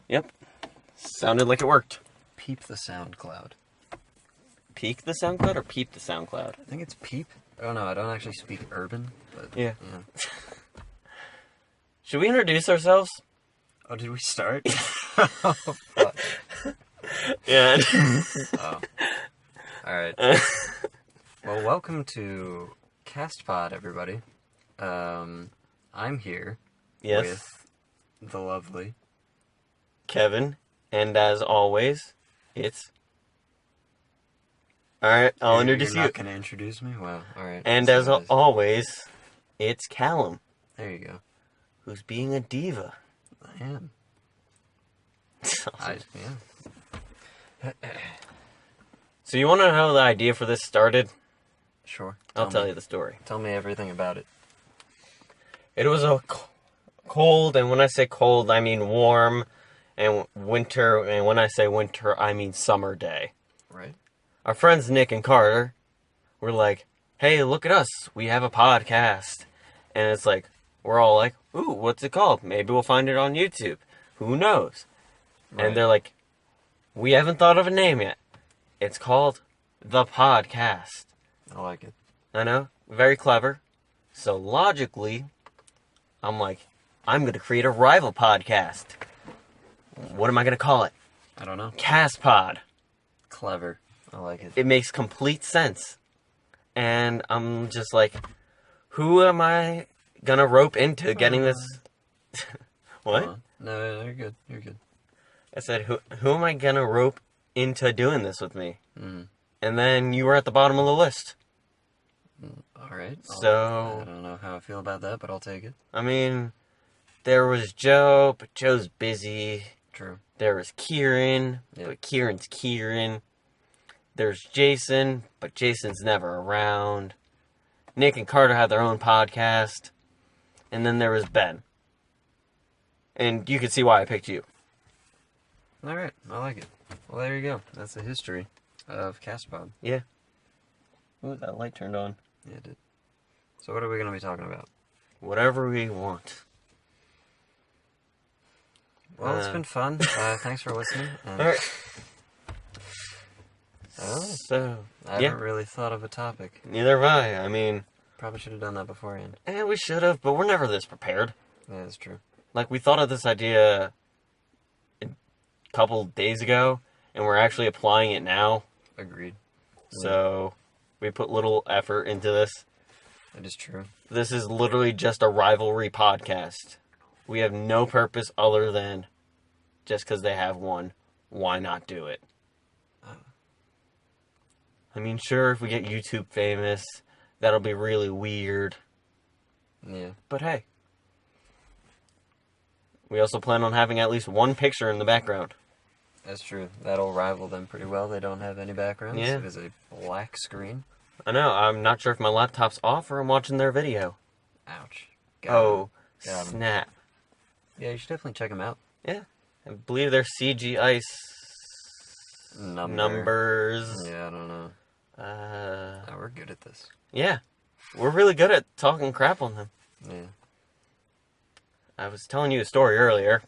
Yep. Sounded like it worked. Peep the SoundCloud. Peek the SoundCloud or peep the SoundCloud? I think it's peep. Oh no, I don't actually speak urban, but Yeah. yeah. Should we introduce ourselves? Oh, did we start? Oh, fuck. Yeah. Oh. Alright. Well, welcome to CastPod, everybody. I'm here Yes. with the lovely Kevin, and as always, it's... Alright, I'll introduce You're you. not gonna introduce me? Wow, alright. And as always, it's Callum, There you go. who's being a diva. I am. Yeah. So you want to know how the idea for this started? Sure. I'll tell you the story. Tell me everything about it. It was a cold, and when I say cold, I mean warm, and winter, and when I say winter, I mean summer day. Right. Our friends Nick and Carter were like, hey, look at us, we have a podcast. And it's like, we're all like, ooh, what's it called? Maybe we'll find it on YouTube. Who knows? Right. And they're like, we haven't thought of a name yet. It's called The Podcast. I like it. I know, very clever. So logically, I'm like, I'm going to create a rival podcast. What am I going to call it? I don't know. CastPod. Clever. I like it. It makes complete sense. And I'm just like, who am I going to rope into getting this? What? No, you're good. You're good. I said, who am I going to rope into doing this with me? Mm. And then you were at the bottom of the list. Alright. So... I don't know how I feel about that, but I'll take it. I mean, there was Joe, but Joe's busy. True. There was Kieran, but Kieran's Kieran. There's Jason, but Jason's never around. Nick and Carter had their own podcast. And then there was Ben. And you can see why I picked you. Alright, I like it. Well, there you go. That's the history of CastPod. Yeah. Ooh, that light turned on. Yeah, it did. So what are we going to be talking about? Whatever we want. Well, it's been fun. Thanks for listening. Alright. So, I haven't really thought of a topic. Neither have I. I mean... Probably should have done that beforehand. We should have, but we're never this prepared. Yeah, that's true. Like, we thought of this idea a couple days ago, and we're actually applying it now. Agreed. So, we put little effort into this. That is true. This is literally just a rivalry podcast. We have no purpose other than just because they have one, why not do it? I mean, sure, if we get YouTube famous, that'll be really weird. Yeah. But hey. We also plan on having at least one picture in the background. That's true. That'll rival them pretty well. They don't have any backgrounds. Yeah. It is a black screen. I know. I'm not sure if my laptop's off or I'm watching their video. Ouch. Got 'em. Got 'em. Snap. Yeah, you should definitely check them out. Yeah. I believe they're CG Ice numbers. Yeah, I don't know. Oh, we're good at this. Yeah. We're really good at talking crap on them. Yeah. I was telling you a story earlier.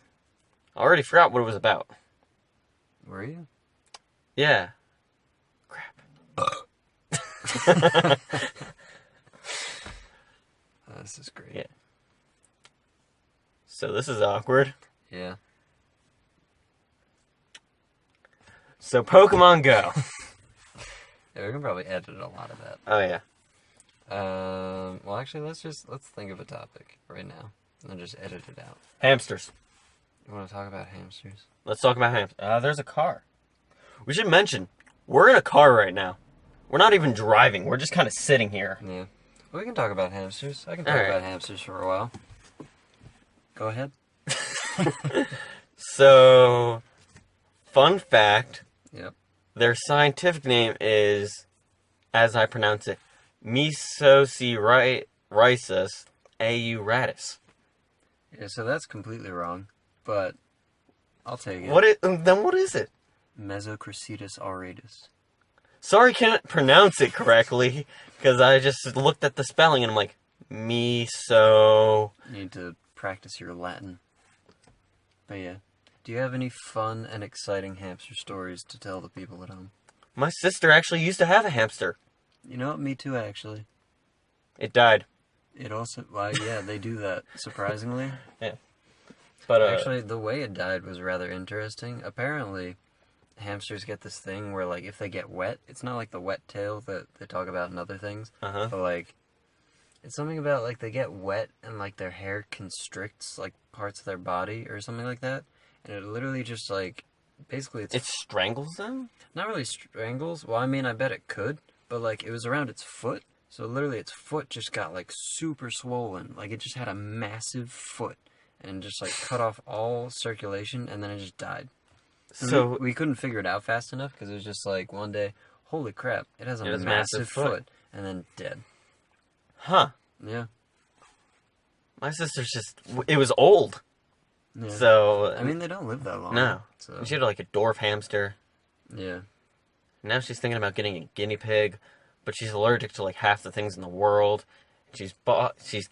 I already forgot what it was about. Were you? Yeah. Crap. This is great. Yeah. So this is awkward. Yeah. So Pokemon Go. Yeah, we can probably edit a lot of that. Oh yeah. Well, actually, let's think of a topic right now and then just edit it out. Hamsters. You want to talk about hamsters? Let's talk about hamsters. There's a car. We should mention, we're in a car right now. We're not even driving. We're just kind of sitting here. Yeah. We can talk about hamsters. I can talk about hamsters for a while. Go ahead. So, fun fact. Yep. Their scientific name is, as I pronounce it, Mesoceratus auratus. Yeah, so that's completely wrong, but I'll take it. Then what is it? Mesocracetus auratus. Sorry, can't pronounce it correctly, because I just looked at the spelling and I'm like, You need to practice your Latin. But yeah. Do you have any fun and exciting hamster stories to tell the people at home? My sister actually used to have a hamster. You know what? Me too, actually. It died. It also, well, yeah, they do that, surprisingly. Yeah. But, Actually, the way it died was rather interesting. Apparently, hamsters get this thing where, like, if they get wet, it's not like the wet tail that they talk about in other things, Uh-huh. but, like, it's something about, like, they get wet and, like, their hair constricts, like, parts of their body or something like that, and it literally just, like, basically it strangles them? not really strangles. Well, I mean, I bet it could, but, like, it was around its foot, so literally its foot just got, like, super swollen. Like, it just had a massive foot and just, like, cut off all circulation, and then it just died. So we couldn't figure it out fast enough because it was just like one day, holy crap, it has a massive foot, and then dead. Huh. Yeah. My sister's it was old. Yeah. So. I mean, they don't live that long. No. So. She had like a dwarf hamster. Yeah. Now she's thinking about getting a guinea pig, but she's allergic to like half the things in the world. She's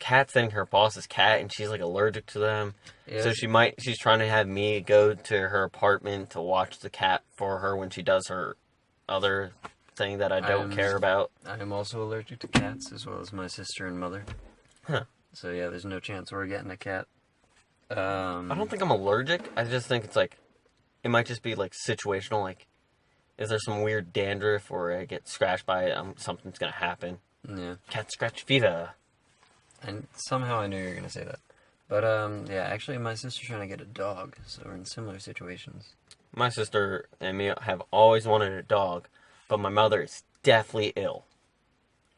cat sitting her boss's cat, and she's like allergic to them. Yeah. So she's trying to have me go to her apartment to watch the cat for her when she does her other thing that I don't care about. I am also allergic to cats, as well as my sister and mother. Huh. So yeah, there's no chance we're getting a cat. I don't think I'm allergic. I just think it's like, it might just be like situational. Like, is there some weird dandruff or I get scratched by it? Something's gonna happen. Yeah. Cat scratch fever. And somehow I knew you were gonna say that. But yeah, actually my sister's trying to get a dog, so we're in similar situations. My sister and me have always wanted a dog, but my mother is deathly ill.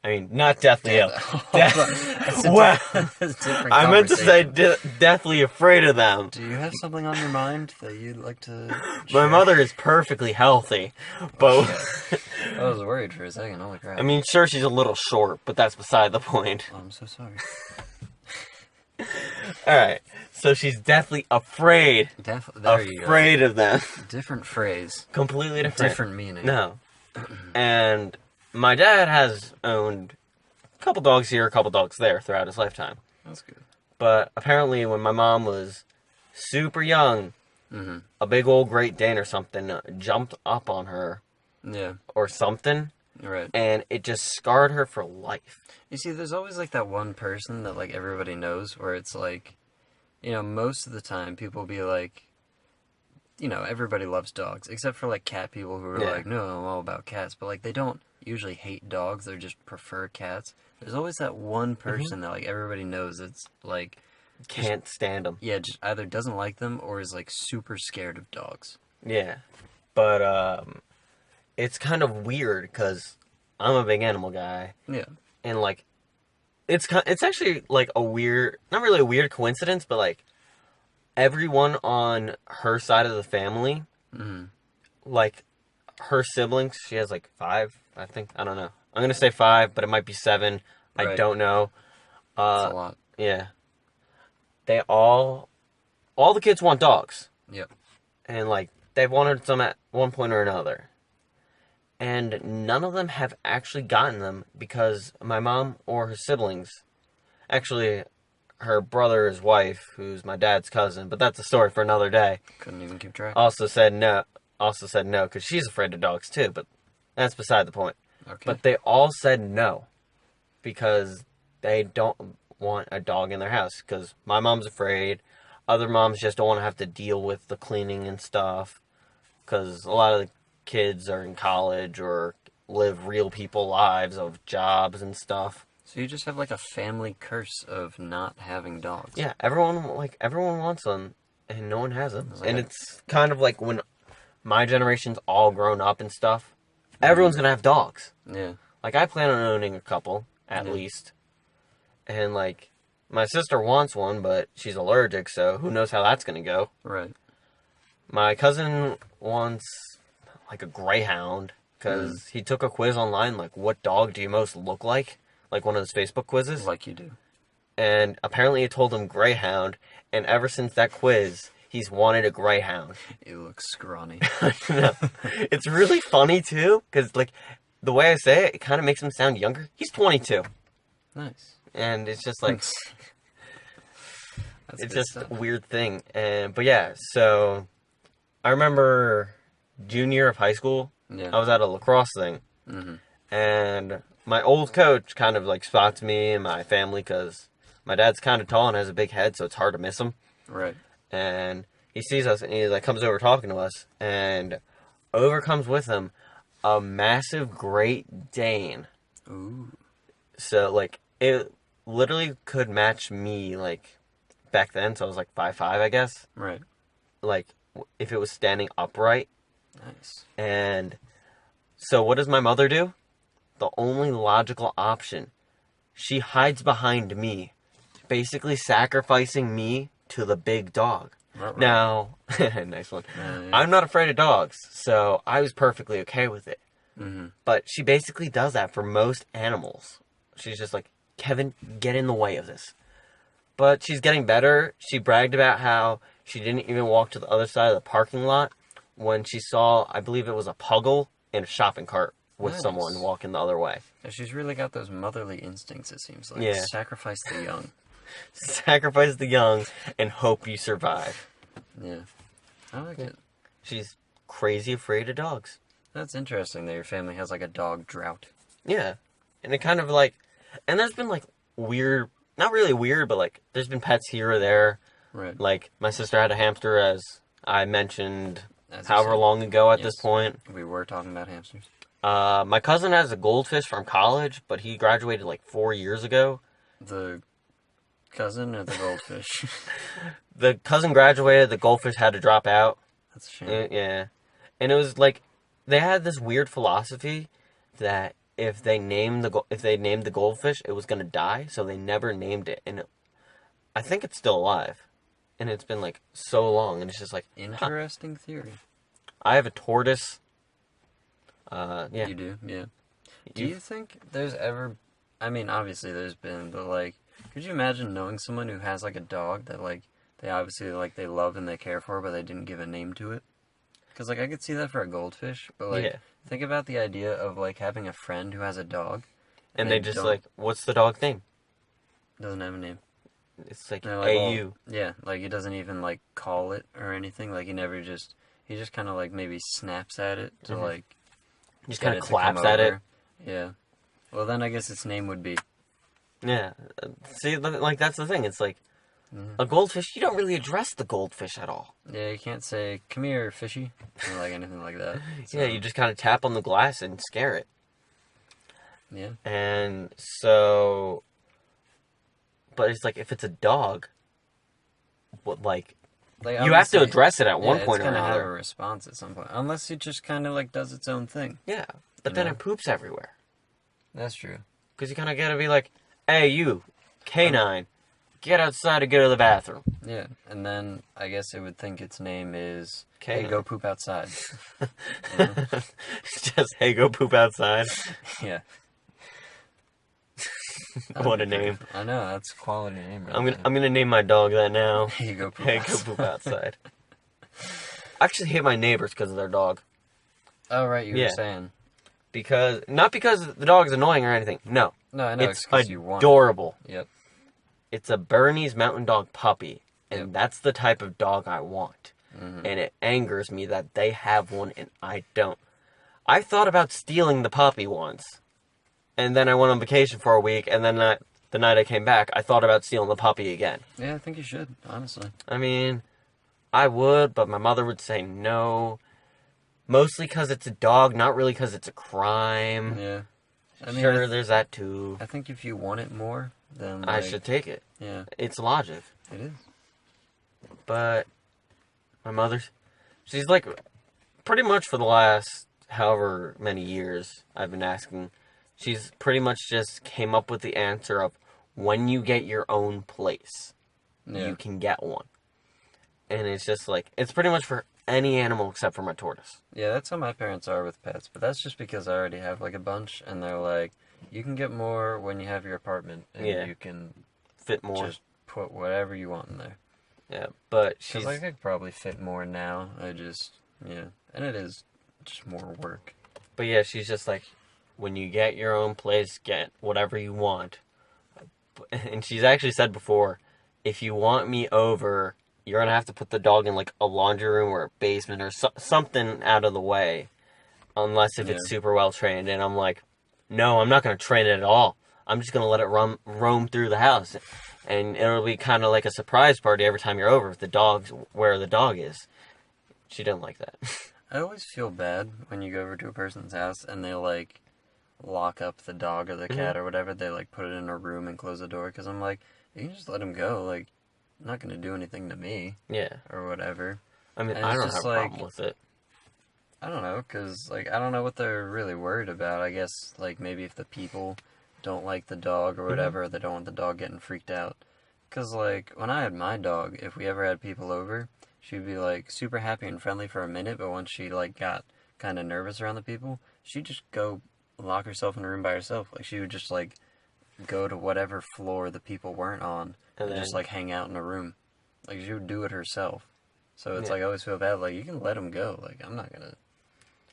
I mean, not deathly ill. Well, I meant to say deathly afraid of them. Do you have something on your mind that you'd like to share? My mother is perfectly healthy, but... I was worried for a second, holy crap. I mean, sure, she's a little short, but that's beside the point. Oh, I'm so sorry. Alright, so she's deathly afraid. Afraid of them. Different phrase. Completely different. Different meaning. No. And my dad has owned a couple dogs here, a couple dogs there throughout his lifetime. That's good. But apparently when my mom was super young, a big old Great Dane or something jumped up on her. Yeah. Or something. Right. And it just scarred her for life. You see, there's always like that one person that like everybody knows where it's like, you know, most of the time people be like, you know, everybody loves dogs, except for like cat people who are like, no, I'm all about cats. But like they don't usually hate dogs, they just prefer cats. There's always that one person that like everybody knows that's like... Can't stand them. Yeah, just either doesn't like them or is like super scared of dogs. Yeah. But, it's kind of weird because I'm a big animal guy. Yeah. And, like, it's actually, like, a weird... Not really a weird coincidence, but, like, everyone on her side of the family, like, her siblings, she has, like, 5, I think. I don't know. I'm going to say 5, but it might be 7. Right. I don't know. That's a lot. Yeah. They all the kids want dogs. Yep. And, like, they've wanted some at one point or another. And none of them have actually gotten them because my mom or her siblings, actually her brother's wife, who's my dad's cousin, but that's a story for another day. Couldn't even keep track. Also said no, because she's afraid of dogs too, but that's beside the point. Okay. But they all said no because they don't want a dog in their house because my mom's afraid. Other moms just don't want to have to deal with the cleaning and stuff because a lot of the kids are in college or live real people lives of jobs and stuff. So you just have like a family curse of not having dogs. Yeah, everyone wants them and no one has them. And it's kind of like when my generation's all grown up and stuff, everyone's going to have dogs. Yeah. Like I plan on owning a couple at least. And like my sister wants one, but she's allergic, so who knows how that's going to go. Right. My cousin wants like a greyhound because he took a quiz online, like what dog do you most look like one of those Facebook quizzes. Like you do. And apparently it told him greyhound, and ever since that quiz, he's wanted a greyhound. It looks scrawny. No. It's really funny too, because like the way I say it, it kind of makes him sound younger. He's 22. Nice. And it's just like it's just stuff. a weird thing. But yeah, so I remember junior year of high school, Yeah. I was at a lacrosse thing, Mm-hmm. and my old coach kind of like spots me and my family because my dad's kind of tall and has a big head, so it's hard to miss him. Right. And he sees us and he like comes over talking to us, and over comes with him a massive Great Dane. Ooh. So like it literally could match me like back then. So I was like 5'5", I guess. Right. Like if it was standing upright. Nice. And so what does my mother do? The only logical option. She hides behind me, basically sacrificing me to the big dog. Right. Now, nice one. Yeah. I'm not afraid of dogs, so I was perfectly okay with it. Mm-hmm. But she basically does that for most animals. She's just like, Kevin, get in the way of this. But she's getting better. She bragged about how she didn't even walk to the other side of the parking lot when she saw, I believe it was a puggle in a shopping cart with Nice. someone walking the other way. Yeah, she's really got those motherly instincts, it seems like. Yeah. Sacrifice the young. Sacrifice the young and hope you survive. Yeah. I like it. She's crazy afraid of dogs. That's interesting that your family has like a dog drought. Yeah. And it kind of like, and there's been like weird, not really weird, but like there's been pets here or there. Right. Like my sister had a hamster, as I mentioned As you however said. long ago at Yes. this point. We were talking about hamsters. My cousin has a goldfish from college, but he graduated like 4 years ago. The cousin or the goldfish? The cousin graduated, the goldfish had to drop out. That's a shame. Yeah. And it was like, they had this weird philosophy that if they named the goldfish, it was going to die, so they never named it. And I think it's still alive. And it's been like so long, and it's just like, Interesting theory. I have a tortoise. Yeah. You do, yeah. Do you think there's ever... I mean, obviously there's been, but like, could you imagine knowing someone who has like a dog that like, they obviously like they love and they care for, but they didn't give a name to it? Because like, I could see that for a goldfish, but like, Yeah. think about the idea of like having a friend who has a dog. And they just like, what's the dog's name? Doesn't have a name. It's like They're like, AU. well, yeah, like he doesn't even like call it or anything. Like he just kind of like maybe snaps at it to like Just get kind it of to come claps at it. over. Yeah. Well, then I guess its name would be. Yeah. See, like that's the thing. It's like Mhm. a goldfish. You don't really address the goldfish at all. Yeah, you can't say "come here, fishy" or like anything like that. So, Yeah, you just kind of tap on the glass and scare it. yeah. And so, but it's like if it's a dog, what like Like, you have to obviously, address it at one point it's or gonna have a another. response at some point, unless it just kind of like does its own thing. Yeah, but You then know? it poops everywhere. That's true. Because you kind of gotta be like, hey, you, canine, get outside and go to the bathroom. Yeah, and then I guess it would think its name is Canine. "Hey, go poop outside." You know? Just, hey, go poop outside. Yeah. What a name. I know, that's a quality name. Right I'm gonna name my dog that now. Hey, go poop Hey, outside. go poop outside. I actually hate my neighbors because of their dog. Oh, right, you Yeah. were saying. Not because the dog is annoying or anything. No, No, I know, it's because you want. adorable. Yep. It's a Bernese Mountain Dog puppy, and Yep. that's the type of dog I want. Mhm. And it angers me that they have one and I don't. I thought about stealing the puppy once, and then I went on vacation for a week, and then the night I came back, I thought about stealing the puppy again. Yeah, I think you should, honestly. I mean, I would, but my mother would say no. Mostly because it's a dog, not really because it's a crime. Yeah. I mean, Sure, there's that too. I think if you want it more, then I like, should take it. Yeah, It's logic. it is. But my mother, she's like, pretty much for the last however many years I've been asking, she's pretty much just came up with the answer of when you get your own place, Yeah. you can get one. And it's just like, it's pretty much for any animal except for my tortoise. Yeah, that's how my parents are with pets, but that's just because I already have like a bunch, and they're like, you can get more when you have your apartment, and Yeah. you can Fit more. just put whatever you want in there. Yeah, but she's, Because I could probably fit more now. Yeah, and it is just more work. but yeah, she's just like, when you get your own place, get whatever you want. And she's actually said before, if you want me over, you're going to have to put the dog in, like, a laundry room or a basement or something out of the way. Unless if it's super well trained. And I'm like, no, I'm not going to train it at all. I'm just going to let it roam through the house. And it'll be kind of like a surprise party every time you're over if the dog's where the dog is. She didn't like that. I always feel bad when you go over to a person's house and they, like, lock up the dog or the cat or whatever. They, like, put it in a room and close the door. Because I'm like, you can just let him go. Like, not going to do anything to me. Yeah. Or whatever. I mean, I don't have a problem with it. I don't know, because, like, I don't know what they're really worried about. I guess, like, maybe if the people don't like the dog or whatever, they don't want the dog getting freaked out. Because, like, when I had my dog, if we ever had people over, she'd be, like, super happy and friendly for a minute, but once she, like, got kind of nervous around the people, she'd just go lock herself in a room by herself. Like, she would just, like, go to whatever floor the people weren't on and just, like, hang out in a room. Like, she would do it herself. So it's, like, I always feel bad. Like, you can let them go. Like, I'm not gonna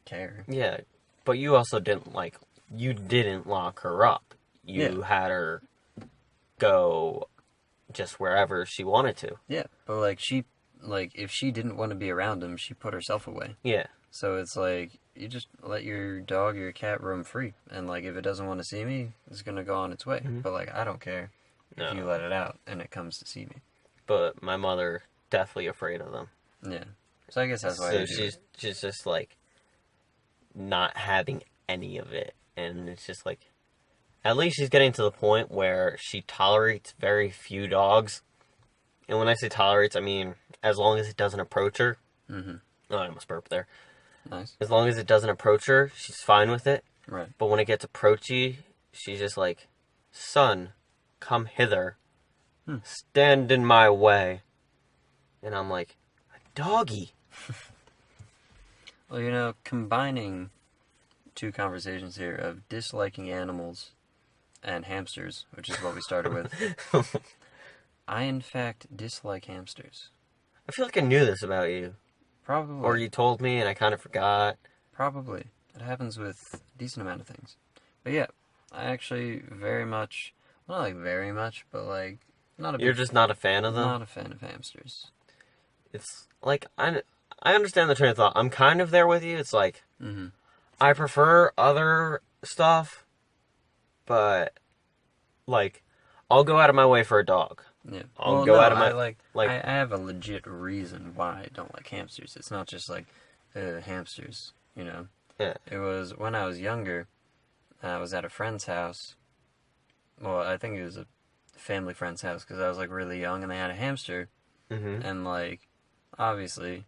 care. Yeah, but you also didn't, like, you didn't lock her up. You had her go just wherever she wanted to. Yeah, but, like, if she didn't want to be around him, she put herself away. Yeah. So it's like, you just let your dog or your cat roam free. And, like, if it doesn't want to see me, it's going to go on its way. But, like, I don't care if you let it out and it comes to see me. But my mother, definitely afraid of them. Yeah. So I guess that's why she's just, like, not having any of it. And it's just, like, at least she's getting to the point where she tolerates very few dogs. And when I say tolerates, I mean as long as it doesn't approach her. Mm-hmm. Oh, I almost burped there. Nice. As long as it doesn't approach her, she's fine with it. Right. But when it gets approachy, she's just like, son, come hither. Stand in my way. And I'm like, doggy. Well, you know, combining two conversations here of disliking animals and hamsters, which is what we started with, I, in fact, dislike hamsters. I feel like I knew this about you. Probably. Or you told me and I kind of forgot. Probably. It happens with a decent amount of things. But yeah, I actually very much, well, not like very much, but like, not a You're just not a fan of them? Not a fan of hamsters. It's like, I understand the train of thought. I'm kind of there with you. It's like, I prefer other stuff, but, like, I'll go out of my way for a dog. Yeah. I'll go out of my... I have a legit reason why I don't like hamsters. It's not just like, hamsters, you know? Yeah. It was when I was younger, I was at a friend's house. Well, I think it was a family friend's house because I was, like, really young and they had a hamster. And, like, obviously,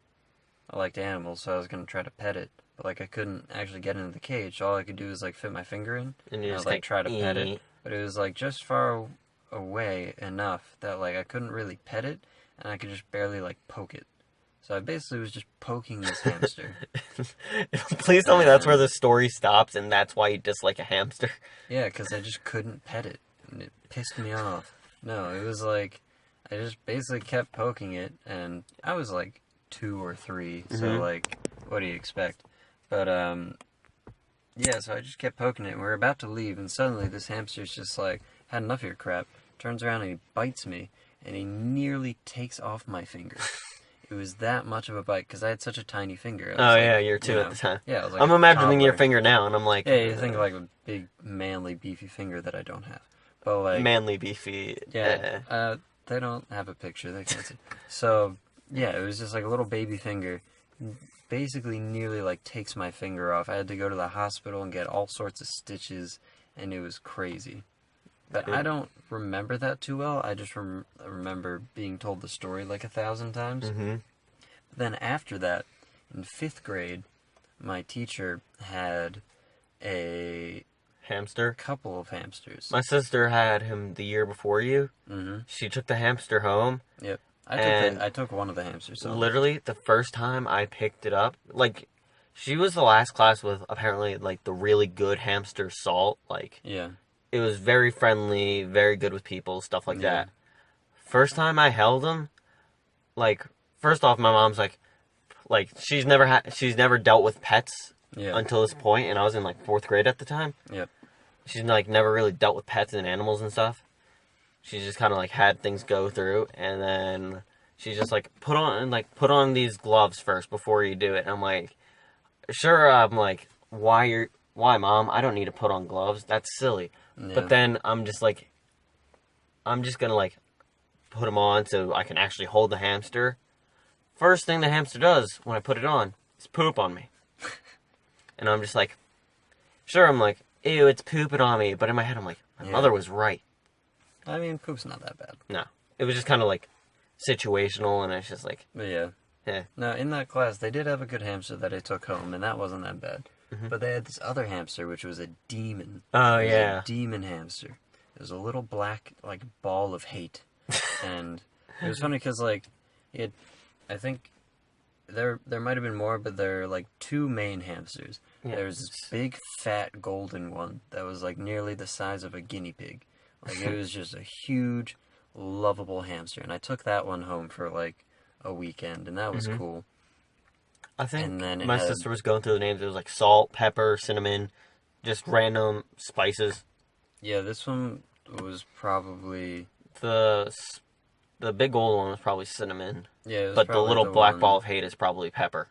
I liked animals, so I was going to try to pet it. But, like, I couldn't actually get into the cage. So all I could do was, like, fit my finger in. And you I just, was, like, try to pet it. But it was, like, just far away enough that, like, I couldn't really pet it. And I could just barely, like, poke it. So I basically was just poking this hamster. Please tell me that's where the story stops and that's why you dislike a hamster. Yeah, because I just couldn't pet it. And it pissed me off. No, it was, like, I just basically kept poking it. And I was, like, 2 or 3. So, like, what do you expect? But, yeah, so I just kept poking it. And we were about to leave. And suddenly this hamster's just, like, had enough of your crap. Turns around and he bites me. And he nearly takes off my finger. It was that much of a bite because I had such a tiny finger. Oh, like, yeah, you're 2 at the time. Yeah, I was like I'm imagining your finger now, and I'm like... Yeah, you think of like a big, manly, beefy finger that I don't have. But like... Manly, beefy... Yeah, they don't have a picture, they can't see. So, yeah, it was just like a little baby finger. Basically nearly like takes my finger off. I had to go to the hospital and get all sorts of stitches, and it was crazy. But I don't remember that too well. I just remember being told the story like 1,000 times. Then after that, in 5th grade, my teacher had a... Hamster? Couple of hamsters. My sister had him the year before you. She took the hamster home. Yep. I took one of the hamsters. So literally, the first time I picked it up, like, she was the last class with apparently, like, the really good hamster Salt. Like, yeah. It was very friendly, very good with people, stuff like that. First time I held him, like, first off, my mom's like, she's never dealt with pets until this point, and I was in, like, 4th grade at the time. Yep. She's, like, never really dealt with pets and animals and stuff. She just kind of, like, had things go through, and then she's just like, put on these gloves first before you do it. And I'm like, sure. I'm like, why, Mom? I don't need to put on gloves. That's silly. Yeah. But then I'm just like, I'm just gonna like put them on so I can actually hold the hamster. First thing the hamster does when I put it on is poop on me. And I'm just like, sure, I'm like, ew, it's pooping on me. But in my head, I'm like, my mother was right. I mean, poop's not that bad. No. It was just kind of like situational, and it's just like, But yeah. yeah. Now, in that class, they did have a good hamster that I took home, and that wasn't that bad. Mm-hmm. But they had this other hamster, which was a demon. Oh, it was yeah. a demon hamster. It was a little black, like, ball of hate. And it was funny because, like, I think there might have been more, but there are, like, two main hamsters. Yeah. There was this big, fat, golden one that was, like, nearly the size of a guinea pig. Like, it was just a huge, lovable hamster. And I took that one home for, like, a weekend, and that was cool. I think And then my sister was going through the names. It was like salt, pepper, cinnamon, just random spices. Yeah, this one was probably... The big gold one was probably cinnamon. Yeah, it was but the probably little the black one... ball of hate is probably pepper.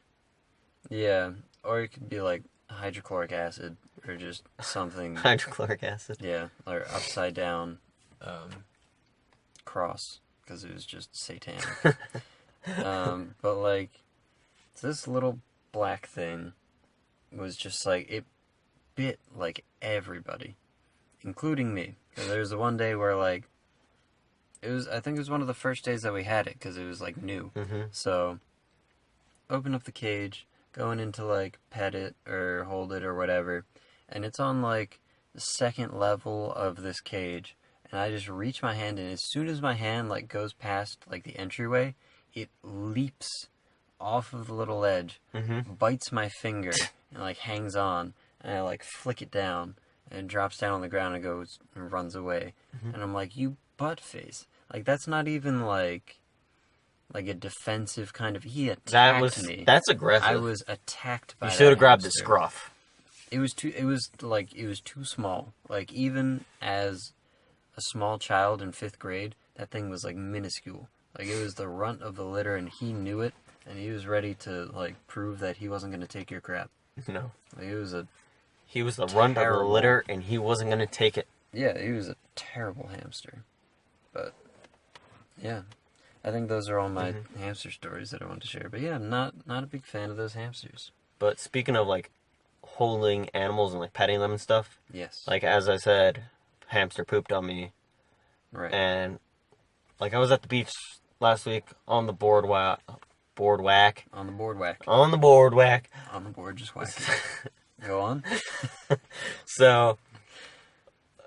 Yeah, or it could be like hydrochloric acid, or just something... Hydrochloric acid. Yeah, or upside down cross, because it was just satanic. But like, this little black thing was just like, it bit like everybody, including me. Because there was the one day where like, I think it was one of the first days that we had it, because it was like new. Mm-hmm. So, open up the cage, going in to like pet it or hold it or whatever, and it's on like the second level of this cage, and I just reach my hand, and as soon as my hand like goes past like the entryway, it leaps off of the little ledge, bites my finger, and like hangs on, and I like flick it down, and it drops down on the ground and goes and runs away. And I'm like, you butt face. Like, that's not even like a defensive kind of... He attacked me. That's aggressive. I was attacked by You that should have grabbed the hamster. scruff. It was too small. Like, even as a small child in 5th grade, that thing was like minuscule. Like, it was the runt of the litter, and he knew it, and he was ready to like prove that he wasn't going to take your crap. No. Like, he was the runt of the litter, and he wasn't going to take it. Yeah, he was a terrible hamster. But yeah, I think those are all my hamster stories that I want to share. But yeah, I'm not a big fan of those hamsters. But speaking of like holding animals and like petting them and stuff, Yes. like as I said, hamster pooped on me. Right. And like I was at the beach last week on the boardwalk. On the boardwalk. On the boardwalk. On the board, just whack it. Go on. So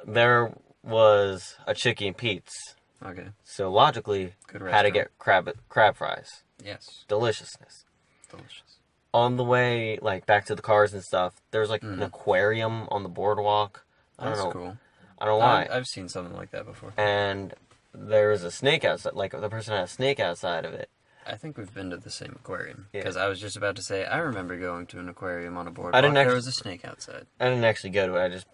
there was a Chicky and Pete's. Okay. So logically, Good had to restaurant. get crab fries. Yes. Deliciousness. Delicious. On the way, like back to the cars and stuff, there was like an aquarium on the boardwalk. I don't That's know. cool. I don't know why. I've seen something like that before. And there was a snake outside. Like the person had a snake outside of it. I think we've been to the same aquarium. Yeah. Because I was just about to say, I remember going to an aquarium on a boardwalk. There was a snake outside. I didn't actually go to it.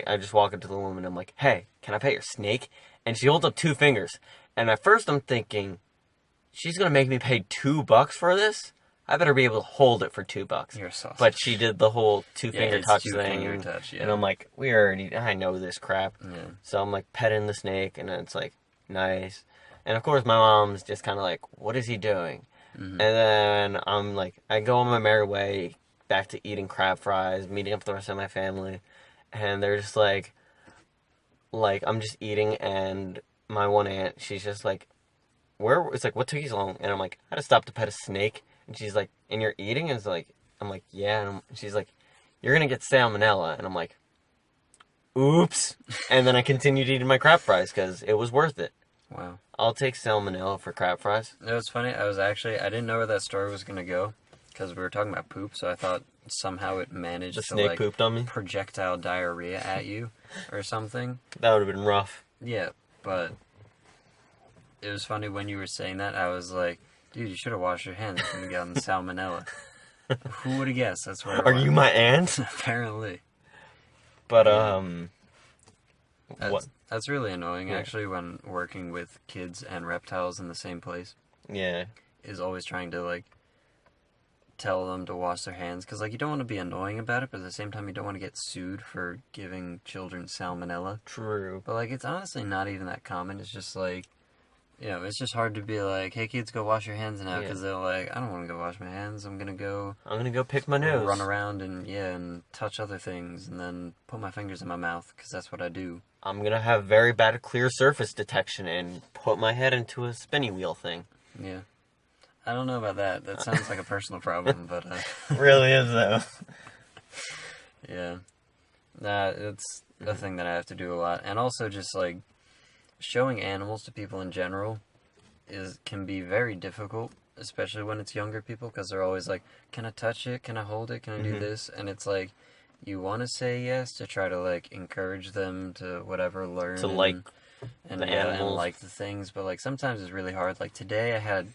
I just walk into the woman and I'm like, hey, can I pet your snake? And she holds up 2 fingers. And at first I'm thinking, she's going to make me pay $2 for this? I better be able to hold it for $2. You're a sausage. But she did the whole two-finger touch thing. Two-finger touch, yeah. And I'm like, I know this crap. Yeah. So I'm like petting the snake and it's like, nice. And of course my mom's just kind of like, what is he doing? And then I'm like, I go on my merry way back to eating crab fries, meeting up with the rest of my family. And they're just like I'm just eating, and my one aunt, she's just like, it's like, what took you so long? And I'm like, I had to stop to pet a snake. And she's like, and you're eating? And I'm like, yeah. And she's like, you're going to get salmonella. And I'm like, oops. And then I continued eating my crab fries because it was worth it. Wow. I'll take salmonella for crab fries. It was funny. I didn't know where that story was going to go because we were talking about poop, so I thought somehow it managed The to snake pooped on me? projectile diarrhea at you or something. That would have been rough. Yeah, but it was funny when you were saying that. I was like, dude, you should have washed your hands when you got the salmonella. Who would have guessed? That's where. Are you my aunt? Apparently. But That's, what? That's really annoying, Yeah. actually, when working with kids and reptiles in the same place. Yeah. is always trying to, like, tell them to wash their hands, because, like, you don't want to be annoying about it, but at the same time you don't want to get sued for giving children salmonella. True. But, like, it's honestly not even that common. It's just, like, you know, it's just hard to be like, hey, kids, go wash your hands now, because they're like, I don't want to go wash my hands. I'm going to go pick my nose. Run around and touch other things, and then put my fingers in my mouth, because that's what I do. I'm going to have very bad clear surface detection and put my head into a spinny wheel thing. Yeah. I don't know about that. That sounds like a personal problem, but... Really is, though. Yeah. It's a thing that I have to do a lot. And also just, like, showing animals to people in general can be very difficult, especially when it's younger people, because they're always like, can I touch it? Can I hold it? Can I do this? And it's like, you want to say yes to try to, like, encourage them to whatever, learn. To like and the animals. And like the things, but, like, sometimes it's really hard. Like, today I had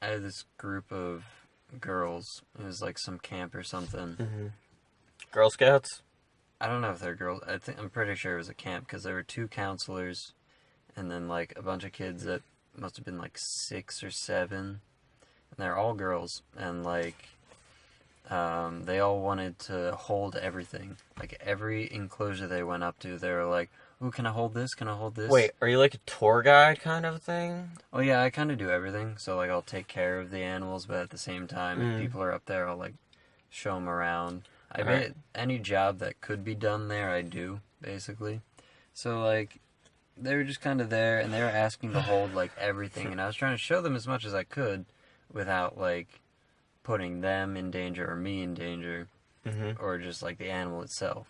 this group of girls. It was like some camp or something. Mm-hmm. Girl Scouts? I don't know if they're girls. I'm pretty sure it was a camp, because there were 2 counselors and then, like, a bunch of kids that must have been, like, 6 or 7. And they're all girls. And, like, they all wanted to hold everything. Like, every enclosure they went up to, they were like, ooh, can I hold this? Can I hold this? Wait, are you like a tour guide kind of thing? Oh, yeah, I kind of do everything. So, like, I'll take care of the animals, but at the same time, if people are up there, I'll, like, show them around. Any job that could be done there, I do, basically. So, like, they were just kind of there, and they were asking to hold, like, everything. And I was trying to show them as much as I could without, like, putting them in danger or me in danger. Or just, like, the animal itself.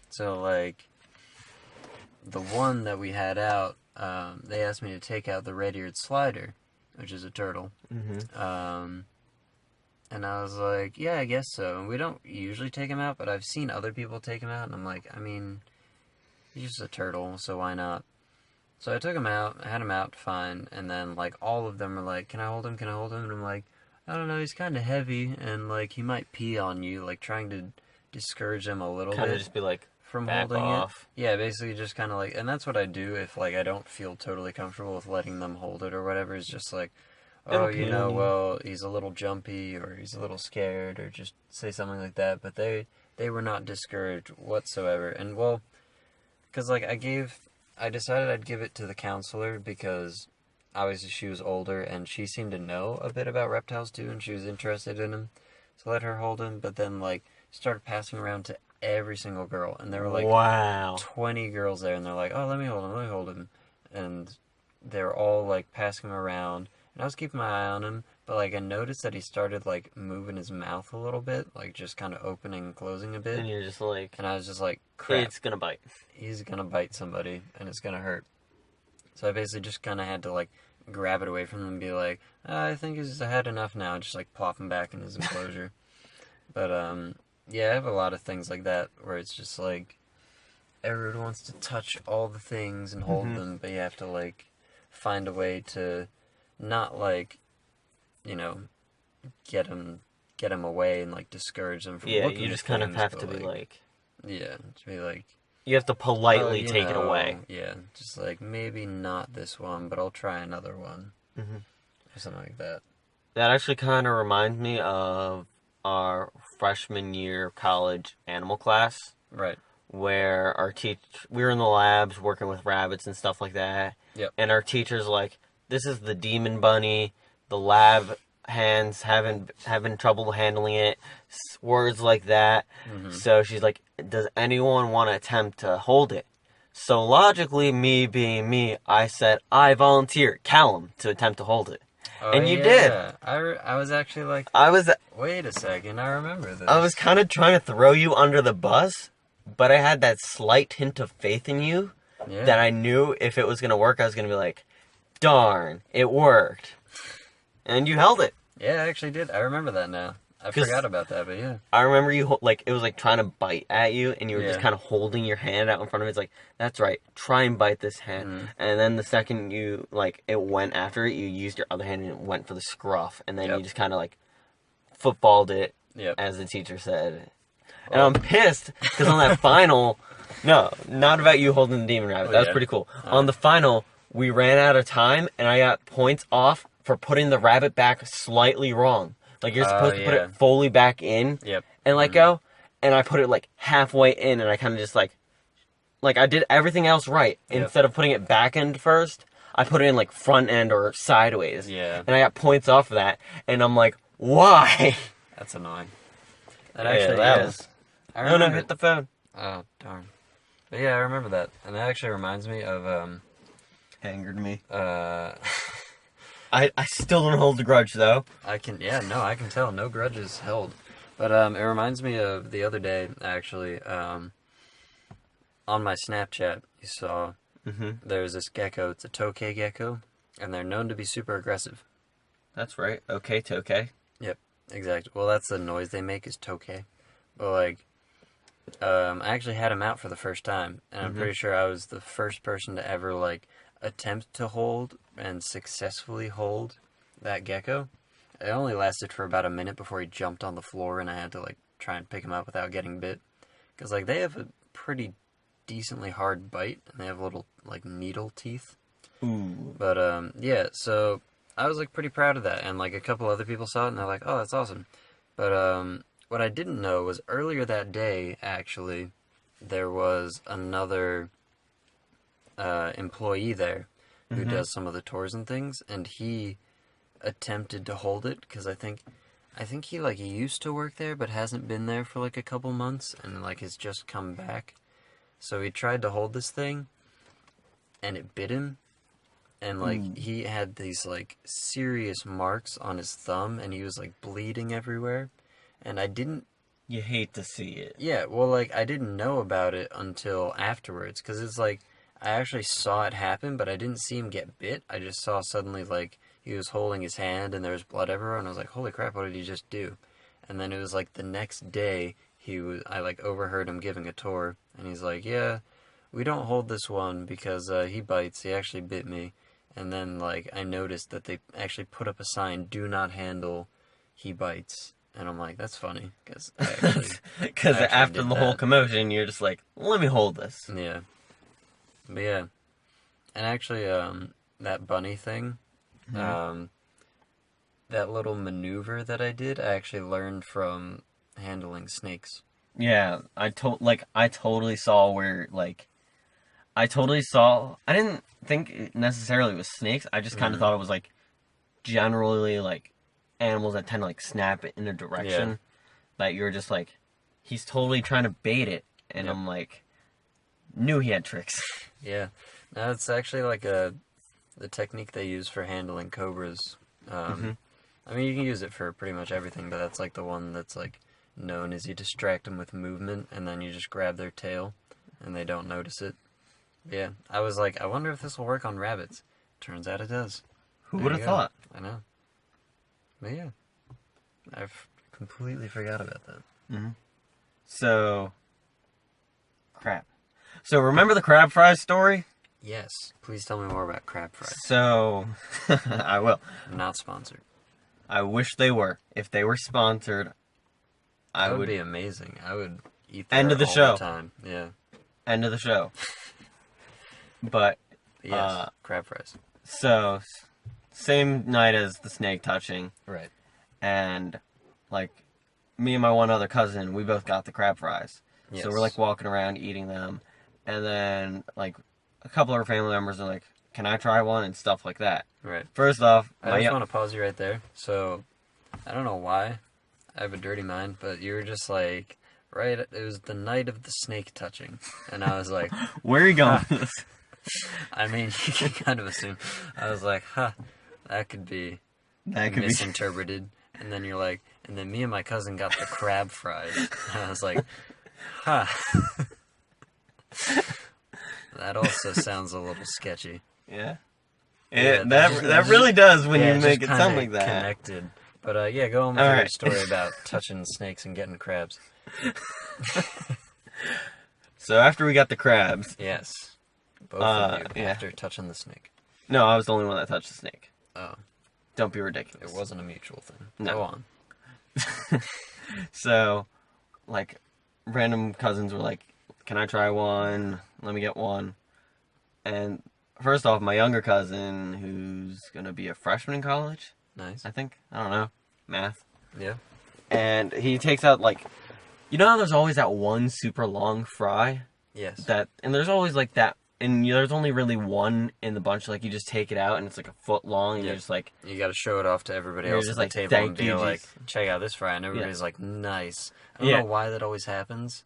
So, like... the one that we had out, they asked me to take out the red-eared slider, which is a turtle. And I was like, yeah, I guess so. And we don't usually take him out, but I've seen other people take him out, and I'm like, I mean, he's just a turtle, so why not? So I took him out, I had him out fine, and then, like, all of them were like, can I hold him? Can I hold him? And I'm like, I don't know, he's kind of heavy, and, like, he might pee on you, like, trying to discourage him a little bit. Kind of just be like, from back holding off. it. Yeah, basically just kind of like, and that's what I do if, like, I don't feel totally comfortable with letting them hold it or whatever. Is just like, oh, you know, well, he's a little jumpy or he's a little scared, or just say something like that. But they were not discouraged whatsoever. And, well, because, like, I decided I'd give it to the counselor because obviously she was older and she seemed to know a bit about reptiles too, and she was interested in him. So I let her hold him, but then, like, started passing around to every single girl, and there were like 20 girls there, and they're like, oh, let me hold him, and they're all like passing him around, and I was keeping my eye on him, but like I noticed that he started like moving his mouth a little bit, like just kind of opening and closing a bit, and you're just like, and I was just like, crap, it's gonna bite. He's gonna bite somebody, and it's gonna hurt. So I basically just kind of had to like grab it away from him and be like, I think he's had enough now, just like plop him back in his enclosure. But yeah, I have a lot of things like that where it's just like everyone wants to touch all the things and hold them, but you have to like find a way to not like, you know, get them away and like discourage them from looking. You just kind of have to be like, yeah, to be like, you have to politely take it away. Yeah, just like maybe not this one, but I'll try another one, or something like that. That actually kind of reminds me of our freshman year college animal class. Right. Where we were in the labs working with rabbits and stuff like that. Yep. And our teacher's like, this is the demon bunny. The lab hands having trouble handling it. Words like that. So she's like, does anyone want to attempt to hold it? So logically, me being me, I said, I volunteer, Callum, to attempt to hold it. Oh, and you did. I was actually like, wait a second, I remember this. I was kind of trying to throw you under the bus, but I had that slight hint of faith in you that I knew if it was going to work, I was going to be like, darn, it worked. And you held it. Yeah, I actually did. I remember that now. I forgot about that, but yeah. I remember you, like, it was like trying to bite at you, and you were just kind of holding your hand out in front of it. It's like, that's right, try and bite this hand. And then the second you, like, it went after it, you used your other hand and it went for the scruff. And then you just kind of, like, footballed it, as the teacher said. And I'm pissed, because on that final, no, not about you holding the demon rabbit. That was pretty cool. On the final, we ran out of time, and I got points off for putting the rabbit back slightly wrong. Like, you're supposed to put it fully back in and let go, and I put it, like, halfway in, and I kind of just, like, I did everything else right. Instead of putting it back end first, I put it in, like, front end or sideways. Yeah. And I got points off of that, and I'm like, why? That's annoying. That was... No, hit the phone. Oh, darn. But yeah, I remember that. And that actually reminds me of, Angered me. I still don't hold the grudge, though. I can tell. No grudges held. But, it reminds me of the other day, actually, on my Snapchat, you saw there's this gecko. It's a tokay gecko, and they're known to be super aggressive. That's right. Okay, tokay. Yep, exactly. Well, that's the noise they make is tokay. But, like, I actually had him out for the first time, and I'm pretty sure I was the first person to ever, like, attempt to hold and successfully hold that gecko. It only lasted for about a minute before he jumped on the floor, and I had to, like, try and pick him up without getting bit. Because, like, they have a pretty decently hard bite, and they have little, like, needle teeth. Ooh. But, yeah, so I was, like, pretty proud of that, and, like, a couple other people saw it, and they're like, oh, that's awesome. But, what I didn't know was earlier that day, actually, there was another employee there who does some of the tours and things, and he attempted to hold it, because I think he, like, he used to work there, but hasn't been there for, like, a couple months, and, like, has just come back. So he tried to hold this thing, and it bit him, and, like, he had these, like, serious marks on his thumb, and he was, like, bleeding everywhere. And I didn't... You hate to see it. Yeah, well, like, I didn't know about it until afterwards. Because it's like, I actually saw it happen, but I didn't see him get bit. I just saw suddenly, like, he was holding his hand and there was blood everywhere. And I was like, holy crap, what did he just do? And then it was, like, the next day, I, like, overheard him giving a tour. And he's like, yeah, we don't hold this one because he bites. He actually bit me. And then, like, I noticed that they actually put up a sign, do not handle, he bites. And I'm like, that's funny, because after the whole commotion, you're just like, let me hold this. Yeah. But yeah. And actually, that bunny thing, that little maneuver that I did, I actually learned from handling snakes. Yeah, I totally saw where, like, I didn't think it necessarily was snakes, I just kind of thought it was, like, generally, like, animals that tend to, like, snap in a direction that you're just like, he's totally trying to bait it, and I'm like, knew he had tricks. Yeah. No, it's actually like the technique they use for handling cobras. I mean, you can use it for pretty much everything, but that's like the one that's like known as you distract them with movement, and then you just grab their tail, and they don't notice it. Yeah, I was like, I wonder if this will work on rabbits. Turns out it does. Who would have thought? I know. But yeah, I've completely forgot about that. So, crap. So remember the crab fries story? Yes. Please tell me more about crab fries. So, I will. Not sponsored. I wish they were. If they were sponsored, that would be amazing. I would eat that end of the all show. The time. Yeah. End of the show. But yes, crab fries. So, same night as the snake touching. Right. And, like, me and my one other cousin, we both got the crab fries. Yes. So we're, like, walking around eating them. And then, like, a couple of our family members are like, can I try one? And stuff like that. Right. First off, I just want to pause you right there. So, I don't know why. I have a dirty mind, but you were just like, right, it was the night of the snake touching. And I was like... Where are you going? I mean, you can kind of assume. I was like, that could be misinterpreted. And then you're like, and then me and my cousin got the crab fries. And I was like, that also sounds a little sketchy. Yeah. That really does when you make it sound like that. Connected. But yeah, go on with your story about touching snakes and getting crabs. So after we got the crabs. Yes. Both of you after touching the snake. No, I was the only one that touched the snake. Oh. Don't be ridiculous. It wasn't a mutual thing. No. Go on. So, like, random cousins were like, can I try one? Let me get one. And first off, my younger cousin, who's gonna be a freshman in college, Nice. I think. I don't know, math. Yeah. And he takes out like, you know how there's always that one super long fry Yes. and there's always like that, and there's only really one in the bunch. Like you just take it out and it's like a foot long, and you're just like, You got to show it off to everybody you're else just at the like, table thank and be you, like, Jesus. check out this fry, and everybody's like, nice. I don't Yeah. know why that always happens.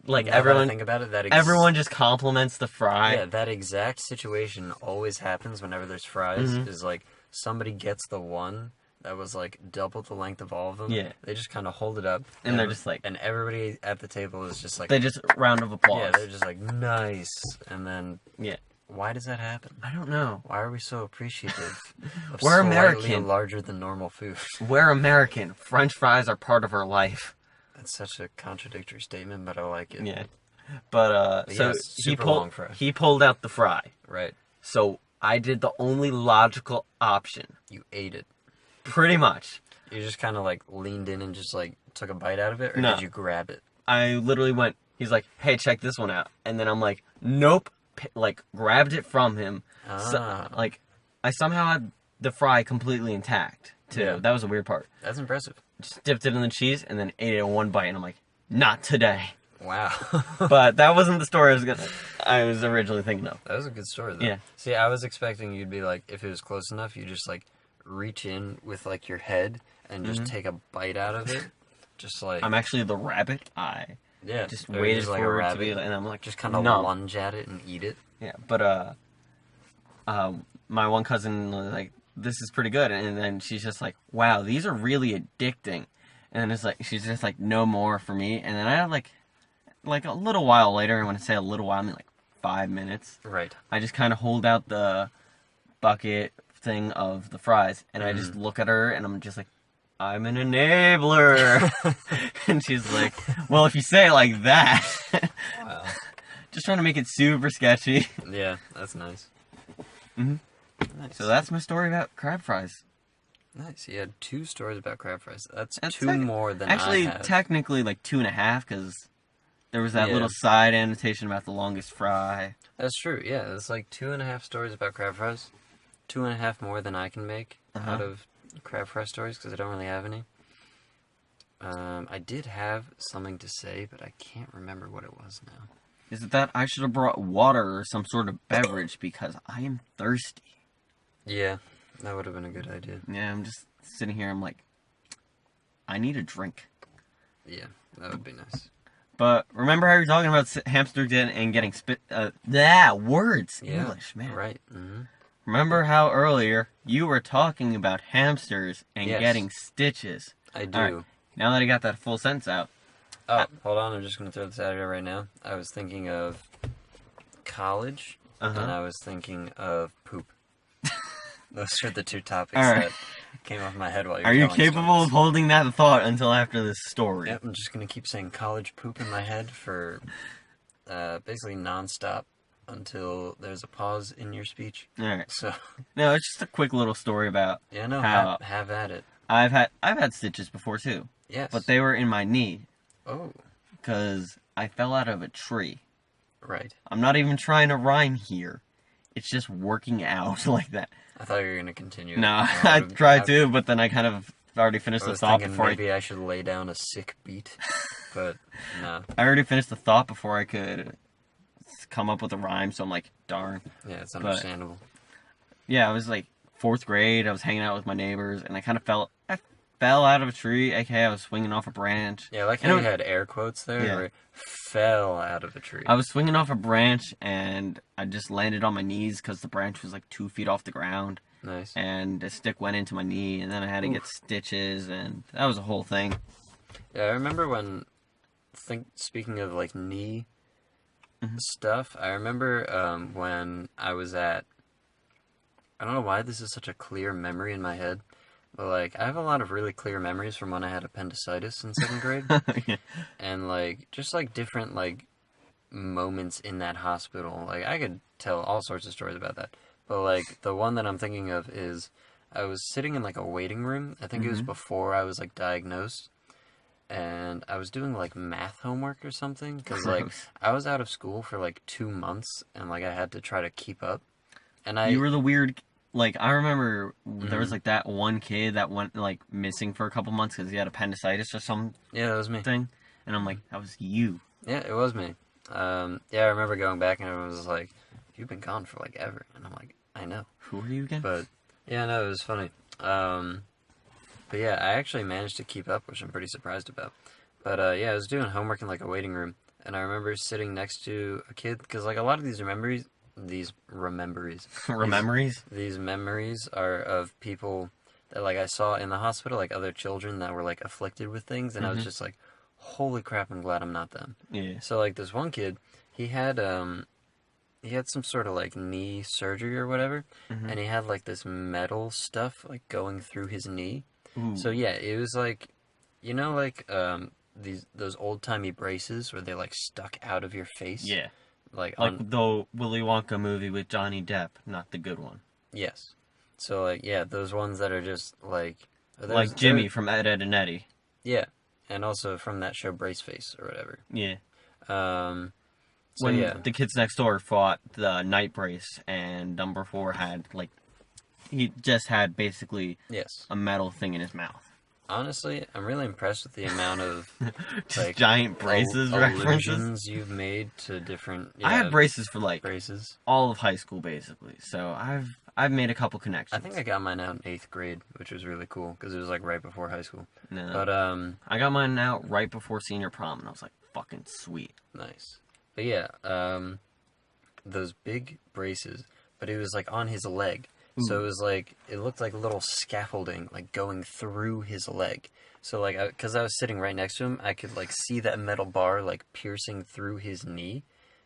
Like Now that I everyone, think about it, everyone just compliments the fry. Yeah, that exact situation always happens whenever there's fries. Mhm. Is like somebody gets the one that was like double the length of all of them. Yeah. They just kind of hold it up, And they're just like, and everybody at the table is just like, they just round of applause. yeah, they're just like nice. And then Yeah. why does that happen? I don't know. Why are we so appreciative of We're slightly American. larger than normal food? We're American. French fries are part of our life. That's such a contradictory statement, but I like it. Yeah. But But so yes, super long fry. he pulled out the fry. Right. So I did the only logical option. You ate it. Pretty much. You just kind of like leaned in and just like took a bite out of it, or No. did you grab it? I literally went, he's like, hey, check this one out. And then I'm like, nope. Like, grabbed it from him. So, like, I somehow had the fry completely intact, too. Yeah. That was a weird part. That's impressive. Just dipped it in the cheese and then ate it in one bite. And I'm like, not today. Wow. But that wasn't the story I was originally thinking of. That was a good story, though. Yeah. See, I was expecting you'd be like, if it was close enough, you just like reach in with like your head and just take a bite out of it. Just like, I'm actually the rabbit. I yeah, just or waited just like for a it to be, rabbit, and I'm like, just kind of no. lunge at it and eat it. Yeah, but my one cousin was like, this is pretty good, and then she's just like, wow, these are really addicting, and then it's like, she's just like, no more for me, and then I had like a little while later, and when I say a little while, I mean like 5 minutes. Right. I just kind of hold out the bucket thing of the fries, and I just look at her, and I'm just like, I'm an enabler. And she's like, well, if you say it like that. Wow. Just trying to make it super sketchy. Yeah, that's nice. Mm-hmm. Nice. So that's my story about crab fries. Nice. You had 2 stories about crab fries. That's That's 2 more than actually, I had. technically like 2.5, because there was that Yeah. little side annotation about the longest fry. That's true. Yeah, it's like 2.5 stories about crab fries. 2.5 more than I can make out of crab fry stories because I don't really have any. I did have something to say, but I can't remember what it was now. Is it that I should have brought water or some sort of beverage because I am thirsty? Yeah, that would have been a good idea. Yeah, I'm just sitting here. I'm like, I need a drink. Yeah, that would be nice. But remember how you're talking about hamsters and getting spit? Words. Yeah, English, man. Right. Mm-hmm. Remember how earlier you were talking about hamsters and Yes. getting stitches? I do. All right, now that I got that full sentence out. Oh, hold on. I'm just going to throw this out here right now. I was thinking of college, and I was thinking of poop. Those are the 2 topics All right. that came off my head while you were Are you telling capable stories. of holding that thought until after this story? Yep, I'm just going to keep saying college poop in my head for basically nonstop until there's a pause in your speech. All right. So, No, it's just a quick little story about yeah, no, how have at it. I've had stitches before too, Yes. but they were in my knee Oh, because I fell out of a tree. right. I'm not even trying to rhyme here. It's just working out like that. I thought you were going to continue. No, I I would've- tried to, but then I kind of already finished I the was thought thinking before maybe I should lay down a sick beat, but no. I already finished the thought before I could come up with a rhyme. So I'm like, darn. Yeah, it's understandable. Yeah, I was like 4th grade. I was hanging out with my neighbors, and I fell out of a tree. aka I was swinging off a branch. Yeah, I like And how it you was- had air quotes there. Yeah. Where it fell out of a tree. I was swinging off a branch, and I just landed on my knees because the branch was like 2 feet off the ground, Nice. and the stick went into my knee, and then I had to get stitches, and that was a whole thing. Yeah, I remember when, speaking of like knee stuff, I remember when I was at, I don't know why this is such a clear memory in my head, but like I have a lot of really clear memories from when I had appendicitis in 2nd grade, Yeah. and like just like different like moments in that hospital. Like I could tell all sorts of stories about that, but like the one that I'm thinking of is I was sitting in like a waiting room. I think it was before I was like diagnosed. And I was doing like math homework or something because like Gross. I was out of school for like 2 months and like I had to try to keep up. And You were the weird. Like, I remember there was like that one kid that went like missing for a couple months because he had appendicitis or something. Yeah, that was me. And I'm like, that was you. Yeah, it was me. Yeah, I remember going back and everyone was like, "You've been gone for like ever," and I'm like, "I know." Who are you again? But yeah, no, it was funny. But yeah, I actually managed to keep up, which I'm pretty surprised about. But yeah, I was doing homework in like a waiting room, and I remember sitting next to a kid because like a lot of these memories these memories are of people that like I saw in the hospital, like other children that were like afflicted with things, and I was just like, holy crap, I'm glad I'm not them. Yeah. So like this one kid, he had some sort of like knee surgery or whatever, and he had like this metal stuff like going through his knee. Ooh. So yeah, it was like, you know, like those old timey braces where they like stuck out of your face. Yeah. Like the Willy Wonka movie with Johnny Depp, not the good one. Yes. So like yeah, those ones that are just like Jimmy from Ed, Ed and Eddie. Yeah, and also from that show Braceface or whatever. Yeah. So when yeah, the kids next door fought the Night Brace, and number 4 had he just had basically a metal thing in his mouth. Honestly, I'm really impressed with the amount of just giant braces references you've made to different. I had braces for braces all of high school basically, so I've made a couple connections. I think I got mine out in 8th grade, which was really cool because it was like right before high school. No, but I got mine out right before senior prom, and I was like, fucking sweet. Nice. But yeah, those big braces, but it was like on his leg. Ooh. So it was like, it looked like a little scaffolding, like going through his leg. So like, because I was sitting right next to him, I could like see that metal bar like piercing through his knee.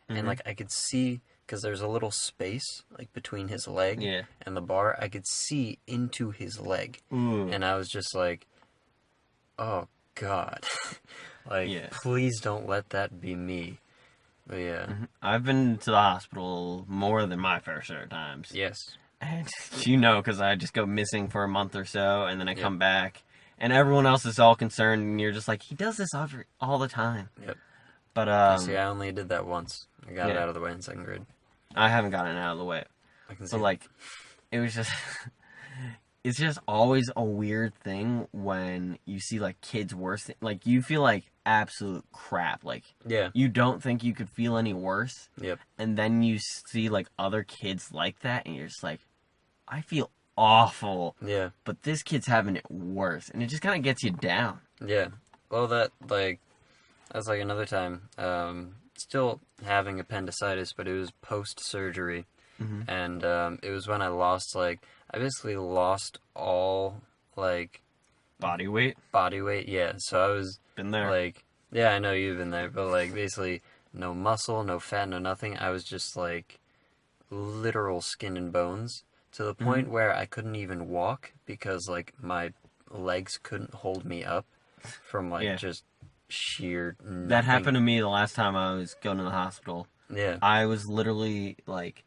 And like I could see, because there's a little space like between his leg and the bar, I could see into his leg. Ooh. And I was just like, oh God. Like, please don't let that be me. But yeah. I've been to the hospital more than my fair share of times. Yes. And you know, because I just go missing for a month or so, and then I come back, and everyone else is all concerned, and you're just like, he does this all the time. Yep. But, see, I only did that once. I got it out of the way in 2nd grade. I haven't gotten it out of the way. I can see. But, like, it was just... It's just always a weird thing when you see, like, kids worse. Like, you feel like absolute crap. Like, you don't think you could feel any worse. Yep. And then you see, like, other kids like that, and you're just like, I feel awful. Yeah. But this kid's having it worse. And it just kind of gets you down. Yeah. Well, that's, like, another time. Still having appendicitis, but it was post-surgery. And it was when I lost, like... I basically lost all, like... Body weight? Body weight, yeah. So I was... Been there. Like, yeah, I know you've been there, but, like, basically no muscle, no fat, no nothing. I was just, like, literal skin and bones to the point where I couldn't even walk because, like, my legs couldn't hold me up from, like, just sheer nothing. That happened to me the last time I was going to the hospital. Yeah. I was literally, like...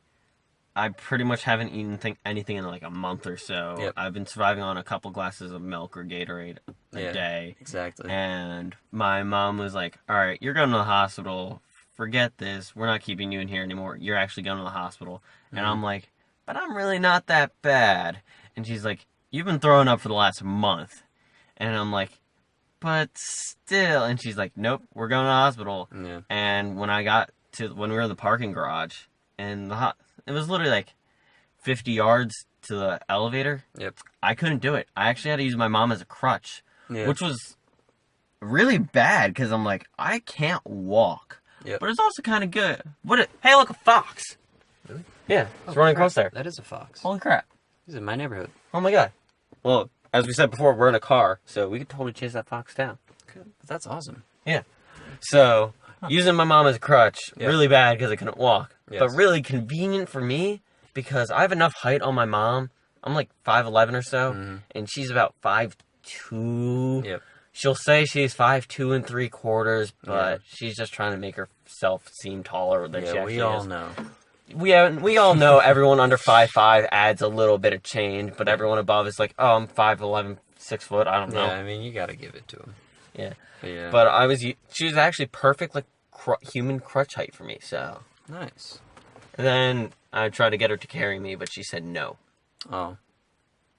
I pretty much haven't eaten anything in like a month or so. Yep. I've been surviving on a couple glasses of milk or Gatorade a day. Exactly. And my mom was like, all right, you're going to the hospital. Forget this. We're not keeping you in here anymore. You're actually going to the hospital. And I'm like, but I'm really not that bad. And she's like, you've been throwing up for the last month. And I'm like, but still. And she's like, nope, we're going to the hospital. Yeah. And when we were in the parking garage, and it was literally like 50 yards to the elevator. Yep. I couldn't do it. I actually had to use my mom as a crutch, which was really bad because I'm like, I can't walk. Yep. But it's also kind of good. Hey, look, a fox. Really? Yeah, it's running across there. That is a fox. Holy crap. He's in my neighborhood. Oh my god. Well, as we said before, we're in a car, so we could totally chase that fox down. Good. That's awesome. Yeah. So, using my mom as a crutch, really bad because I couldn't walk. Yes. But really convenient for me because I have enough height on my mom. I'm like 5'11" or so, and she's about 5'2". Yep. She'll say she's 5'2 3/4", but she's just trying to make herself seem taller than she actually is. We all know. We all know everyone under 5'5" adds a little bit of change, but everyone above is like, oh, I'm 5'11", 6 foot. I don't know. Yeah, I mean, you gotta give it to him. Yeah. But she was actually perfect, like human crutch height for me. So nice. And then I tried to get her to carry me, but she said no. Oh.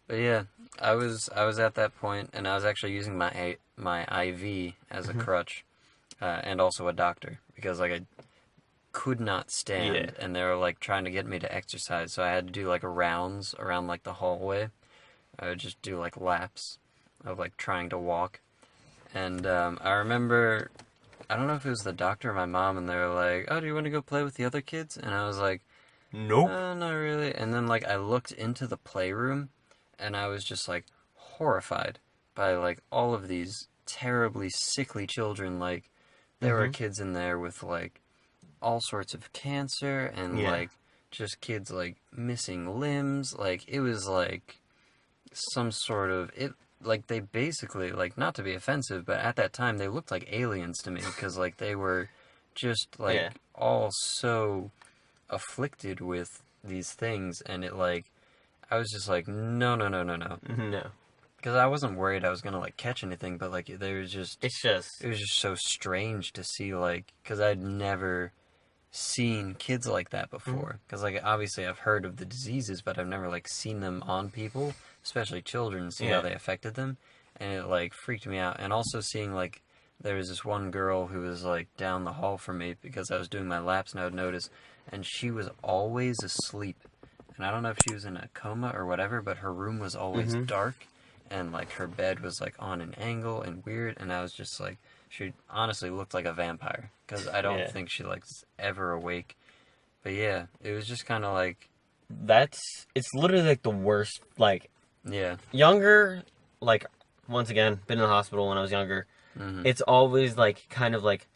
But yeah, I was at that point, and I was actually using my IV as a crutch, and also a doctor, because like I could not stand, and they were like trying to get me to exercise, so I had to do like rounds around like the hallway. I would just do like laps of like trying to walk, and I remember, I don't know if it was the doctor or my mom, and they were like, "Oh, do you want to go play with the other kids?" And I was like, Nope. not really. And then like I looked into the playroom, and I was just like horrified by like all of these terribly sickly children. Like there were kids in there with like all sorts of cancer, and like just kids like missing limbs. Like it was like some sort of it. Like they basically, like, not to be offensive, but at that time they looked like aliens to me, because like they were just like all so afflicted with these things, and it like I was just like no, because I wasn't worried I was gonna like catch anything, but like there was just it was just so strange to see, like, because I'd never seen kids like that before, because like obviously I've heard of the diseases, but I've never like seen them on people, especially children, and see how they affected them, and it like freaked me out. And also seeing like there was this one girl who was like down the hall from me, because I was doing my laps, and I would notice, and she was always asleep, and I don't know if she was in a coma or whatever, but her room was always dark, and like her bed was like on an angle and weird, and I was just like, she honestly looked like a vampire, because I don't think she like ever awake. But yeah, it was just kind of like it's literally like the worst. Like younger, like once again, been in the hospital when I was younger. It's always like kind of like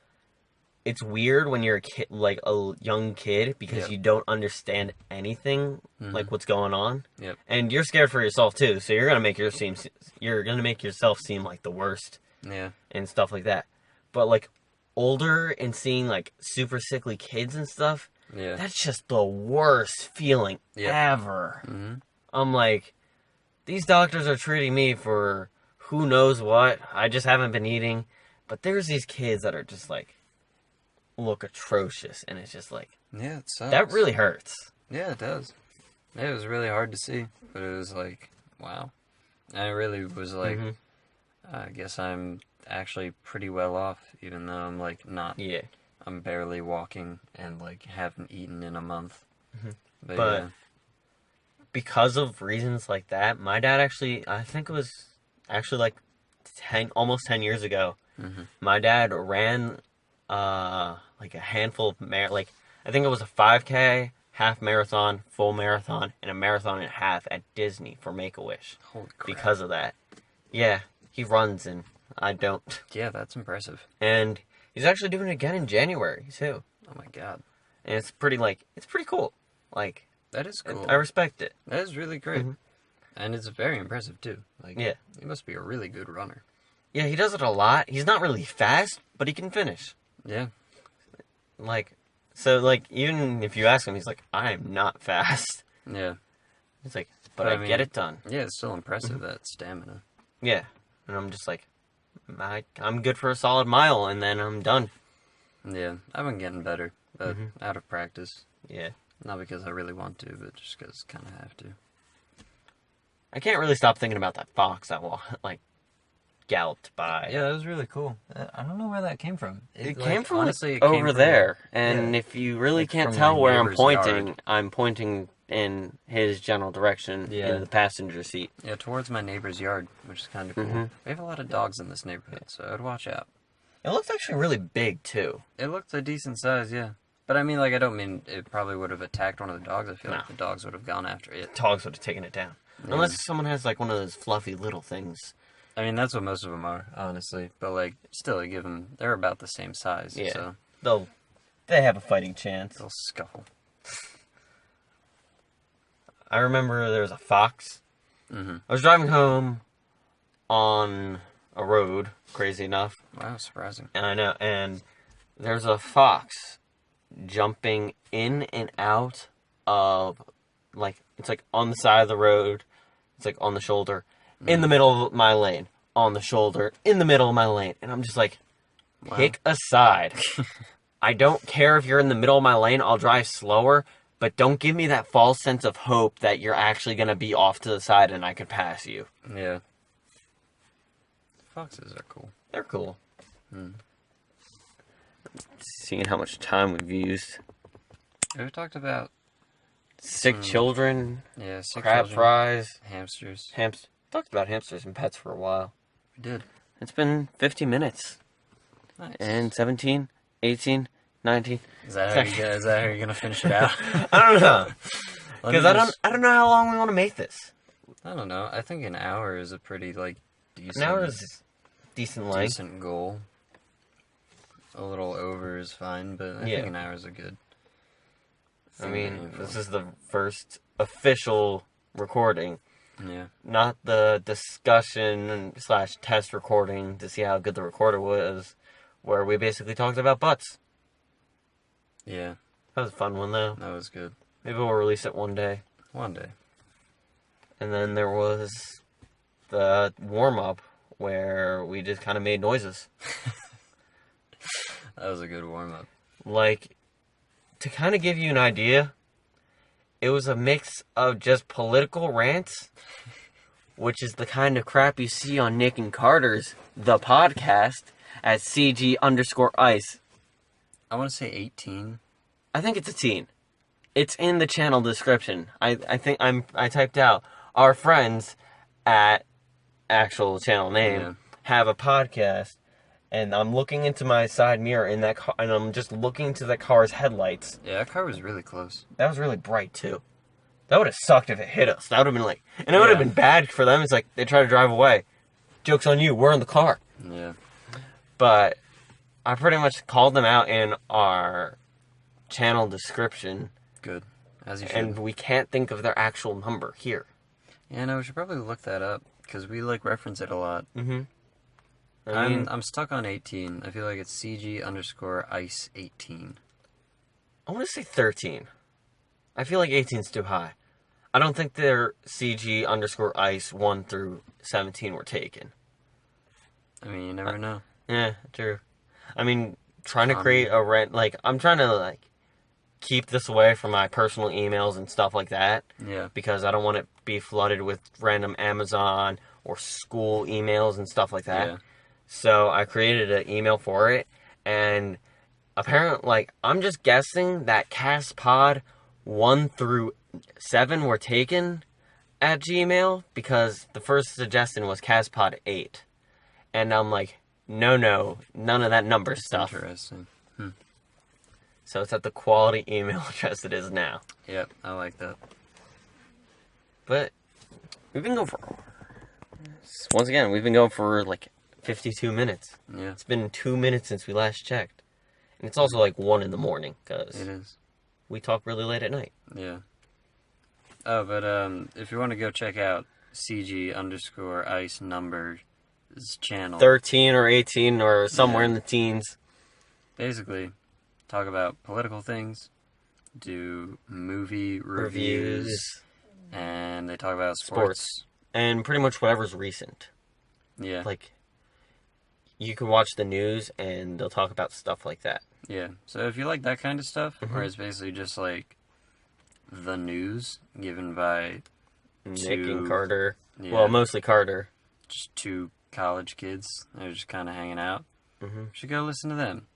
it's weird when you're a kid, like a young kid, because you don't understand anything, like what's going on, and you're scared for yourself too. So you're gonna make yourself seem like the worst, and stuff like that. But like older and seeing like super sickly kids and stuff, that's just the worst feeling ever. I'm like, these doctors are treating me for who knows what. I just haven't been eating, but there's these kids that are just like look atrocious, and it's just like, it sucks. That really hurts. Yeah, it does. It was really hard to see, but it was like, wow. And it really was like, I guess I'm actually pretty well off, even though I'm like not. I'm barely walking and like haven't eaten in a month. But because of reasons like that, my dad actually, I think it was actually like almost 10 years ago, my dad ran like a handful of like I think it was a 5K, half marathon, full marathon, and a marathon and a half at Disney for Make-A-Wish. Holy crap. Because of that. Yeah, he runs and I don't. Yeah, that's impressive. And he's actually doing it again in January too. Oh my god. And it's pretty cool. Like, that is cool. I respect it. That is really great. And it's very impressive too. Like, he must be a really good runner. Yeah, he does it a lot. He's not really fast, but he can finish. Yeah. Like, so, like, even if you ask him, he's like, I am not fast. Yeah. He's like, but I mean, get it done. Yeah, it's still impressive, that stamina. Yeah. And I'm just like, I'm good for a solid mile, and then I'm done. Yeah, I've been getting better, but out of practice. Yeah. Not because I really want to, but just because I kind of have to. I can't really stop thinking about that fox that galloped by. Yeah, that was really cool. I don't know where that came from. It came from honestly, over there. And if you really can't tell where I'm pointing, I'm pointing in his general direction in the passenger seat. Yeah, towards my neighbor's yard, which is kind of cool. We have a lot of dogs in this neighborhood, so I'd watch out. It looks actually really big, too. It looked a decent size, yeah. But I mean, like, I don't mean it probably would have attacked one of the dogs. I feel like the dogs would have gone after it. Dogs would have taken it down. Unless someone has, like, one of those fluffy little things. I mean, that's what most of them are, honestly. But, like, still, you give them... They're about the same size, so... They have a fighting chance. They'll scuffle. I remember there was a fox. I was driving home on a road, crazy enough. Wow, surprising. And I know, and there's a fox jumping in and out of, like, it's like on the side of the road, it's like on the shoulder, in the middle of my lane, on the shoulder, in the middle of my lane, and I'm just like, pick a side. I don't care if you're in the middle of my lane, I'll drive slower, But don't give me that false sense of hope that you're actually going to be off to the side and I could pass you. Yeah. Foxes are cool. They're cool. Seeing how much time we've used. We talked about Sick children. Yeah, sick crab children, fries. hamsters. Talked about hamsters and pets for a while. We did. It's been 50 minutes. Nice. And 17, 18, 19. Is that how you're gonna finish it out? I don't know. Because I don't know how long we want to make this. I don't know. I think an hour is a pretty decent. An hour is decent length. Decent goal. A little over is fine, but I think an hour is a good. I mean, this is the first official recording. Yeah. Not the discussion / test recording to see how good the recorder was, where we basically talked about butts. Yeah. That was a fun one, though. That was good. Maybe we'll release it one day. One day. And then there was the warm-up, where we just kind of made noises. That was a good warm-up. To kind of give you an idea, it was a mix of just political rants, which is the kind of crap you see on Nick and Carter's The Podcast at CG_ice. I want to say 18. I think it's a teen. It's in the channel description. I think I typed out our friends at actual channel name have a podcast, and I'm looking into my side mirror in that car, and I'm just looking into the car's headlights. Yeah, that car was really close. That was really bright too. That would have sucked if it hit us. That would have been and it would have been bad for them. It's like they try to drive away. Joke's on you. We're in the car. Yeah. But I pretty much called them out in our channel description. Good. As you should. And we can't think of their actual number here. Yeah, no, we should probably look that up, because we reference it a lot. Mm-hmm. I'm stuck on 18. I feel like it's CG_ice 18. I want to say 13. I feel like 18's too high. I don't think their CG_ice 1 through 17 were taken. I mean, you never know. Yeah, true. I mean, trying to create a rent, I'm trying to, keep this away from my personal emails and stuff like that. Yeah. Because I don't want it to be flooded with random Amazon or school emails and stuff like that. Yeah. So I created an email for it, and apparently, I'm just guessing that CastPod 1 through 7 were taken at Gmail, because the first suggestion was CastPod 8. And I'm like, no, none of that number stuff. Interesting. So it's at the quality email address it is now. Yep, I like that. But we've been going once again, we've been going for 52 minutes. Yeah. It's been 2 minutes since we last checked. And it's also 1 in the morning, because it is. We talk really late at night. Yeah. Oh, but if you want to go check out CG_ice numbers channel. 13 or 18 or somewhere in the teens. Basically, talk about political things, do movie reviews, and they talk about sports. And pretty much whatever's recent. Yeah. You can watch the news and they'll talk about stuff like that. Yeah. So if you like that kind of stuff, where it's basically just the news given by Nick and Carter. Yeah, well, mostly Carter. Just 2 college kids. They're just kind of hanging out. You should go listen to them.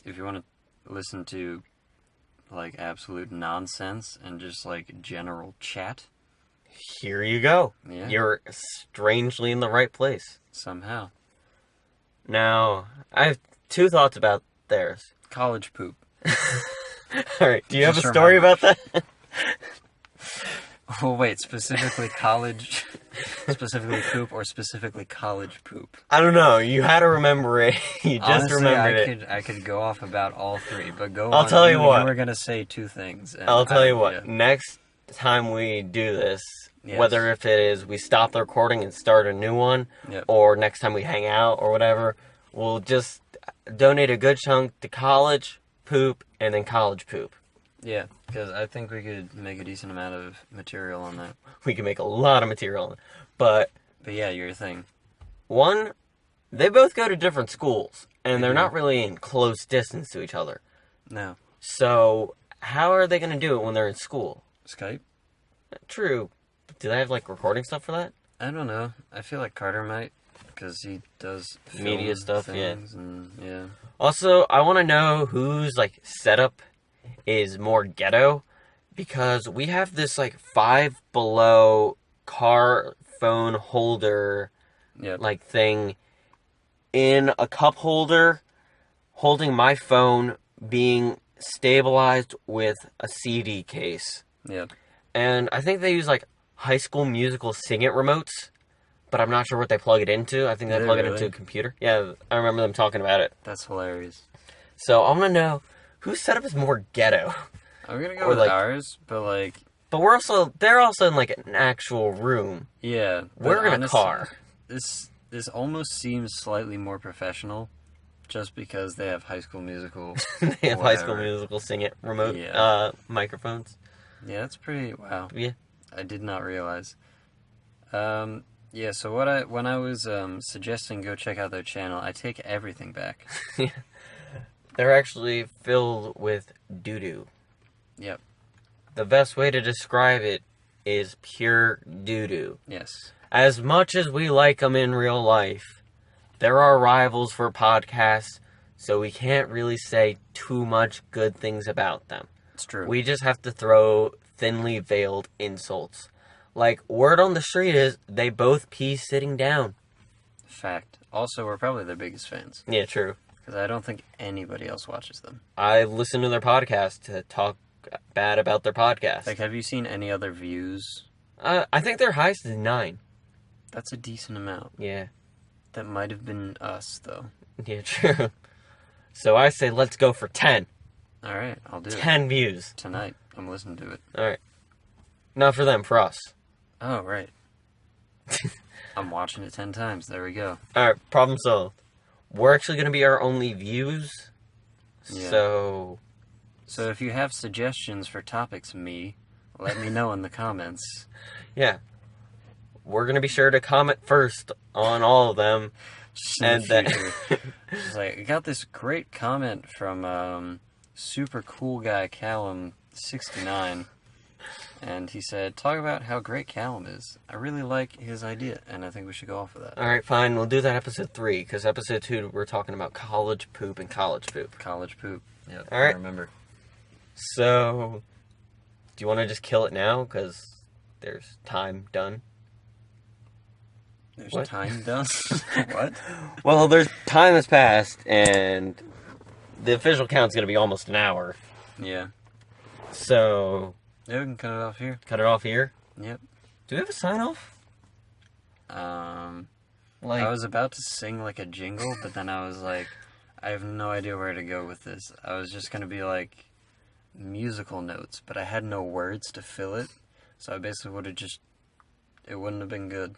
If you want to listen to absolute nonsense and just general chat. Here you go. Yeah. You're strangely in the right place. Somehow. Now, I have 2 thoughts about theirs. College poop. Alright, do you have a story about that? Oh, wait, specifically college... specifically poop or specifically college poop? I don't know. You had to remember it. You just Honestly, remembered it. I could go off about all 3, but go on. I'll tell you what. You were going to say 2 things. I'll tell you what. Next time we do this, whether if it is we stop the recording and start a new one, or next time we hang out or whatever, we'll just donate a good chunk to college poop and then college poop. Yeah, because I think we could make a decent amount of material on that. We can make a lot of material on it. But yeah, your thing. One, they both go to different schools, and they're not really in close distance to each other. No. So how are they going to do it when they're in school? Skype? True. Do they have, like, recording stuff for that? I don't know. I feel like Carter might, because he does Media stuff, things and yeah. Also, I want to know whose, like, setup is more ghetto, because we have this, like, Five Below car phone holder, Yep. like, thing in a cup holder, holding my phone being stabilized with a CD case. Yep. And I think they use, like, High School Musical Sing It remotes, but I'm not sure what they plug it into. I think they plug it into a computer. Yeah, I remember them talking about it. That's hilarious. So I'm gonna know whose setup is more ghetto. I'm gonna go with ours, but like... But they're also in, like, an actual room. Yeah. We're in a car. This almost seems slightly more professional, just because they have High School Musical. They have High School Musical Sing It remote microphones. Yeah, that's pretty... Wow. Yeah. I did not realize. Yeah, so when I was suggesting go check out their channel, I take everything back. Yeah. They're actually filled with doo-doo. Yep. The best way to describe it is pure doo-doo. Yes. As much as we like them in real life, there are rivals for podcasts, so we can't really say too much good things about them. It's true. We just have to throw thinly veiled insults. Like, word on the street is they both pee sitting down. Fact. Also, we're probably their biggest fans. Yeah, true. Because I don't think anybody else watches them. I listen to their podcast to talk bad about their podcast. Like, have you seen any other views? I think their highest is 9. That's a decent amount. Yeah. That might have been us, though. Yeah, true. So I say let's go for 10. Alright, I'll do 10 views. Tonight. I'm listening to it. Alright. Not for them, for us. Oh, right. I'm watching it 10 times. There we go. Alright, problem solved. We're actually going to be our only views. Yeah. So if you have suggestions for topics, let me know in the comments. Yeah. We're going to be sure to comment first on all of them. And then... It's like, I got this great comment from super cool guy Callum69. And he said, talk about how great Callum is. I really like his idea, and I think we should go off of that. Alright, fine. We'll do that episode 3, because episode 2, we're talking about college poop and college poop. College poop. Yep, alright. I remember. So, do you want to just kill it now? Because there's time done. There's time done? What? Well, there's time has passed, and the official count's going to be almost an hour. Yeah. So... Yeah, we can cut it off here. Cut it off here? Yep. Do we have a sign-off? I was about to sing like a jingle, but then I was like, I have no idea where to go with this. I was just going to be like musical notes, but I had no words to fill it, so I basically would have just... It wouldn't have been good.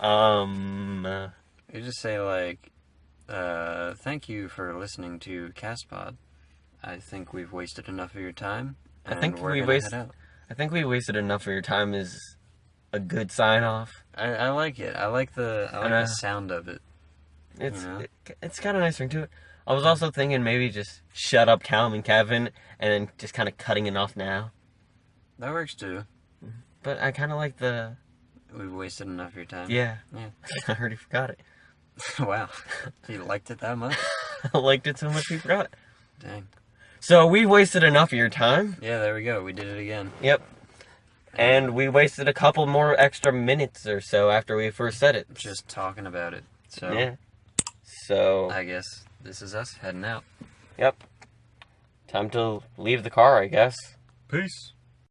You just say like, thank you for listening to CastPod. I think we've wasted enough of your time. I think we wasted enough of your time is a good sign off. I like it. I like the sound of it. It's got a nice ring to it. I was also thinking maybe just shut up Callum and Kevin and then just kind of cutting it off now. That works too. But I kind of like the... We've wasted enough of your time. Yeah. Yeah. I already forgot it. Wow. You liked it that much? I liked it so much we forgot. Dang. So we wasted enough of your time. Yeah, there we go. We did it again. Yep. And we wasted a couple more extra minutes or so after we first said it. Just talking about it. So yeah. So I guess this is us heading out. Yep. Time to leave the car, I guess. Peace.